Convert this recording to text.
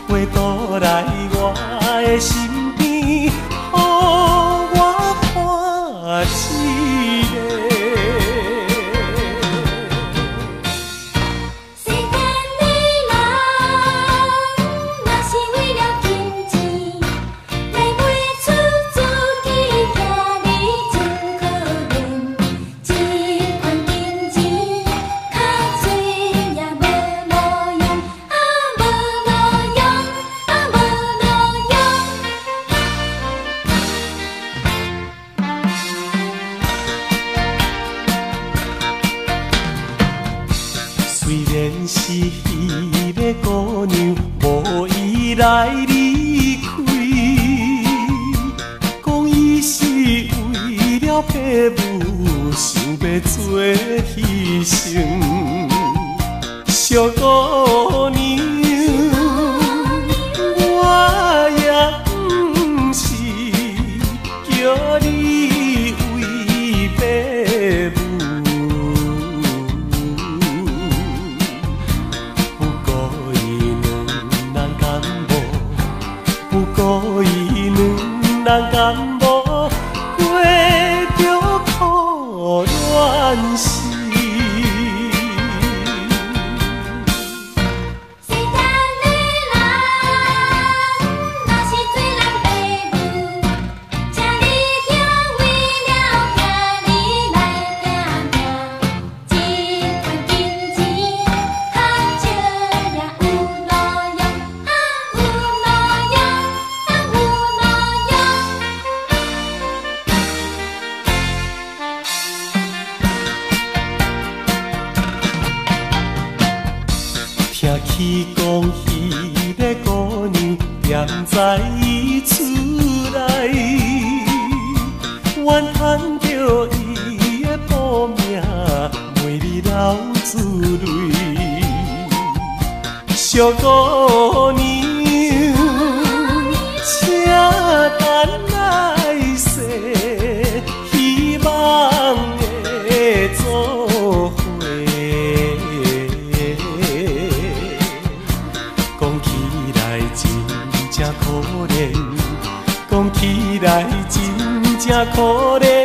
话倒来我的身边，予我看一个。世间的人，若是为了金钱，来买出自己行你真可怜。这款金钱，较多也无路用，无路用，无路用。虽然是彼个姑娘无意来离开，讲伊是为了配母，想要做牺牲。小姑娘，我也不是叫你为爸母。不过伊两人感冒，不过伊两人感冒，过着苦恋时。世间的人，若是做人爸母，请你听为了囝你来拼命。这款金钱，较少也有路用，有路用，有路听起讲迄个姑娘踮在伊厝内，怨叹着伊的报命，每日流珠泪。小姑娘，请等来世，希望会做伙。讲起来真正可怜，讲起来真正可怜。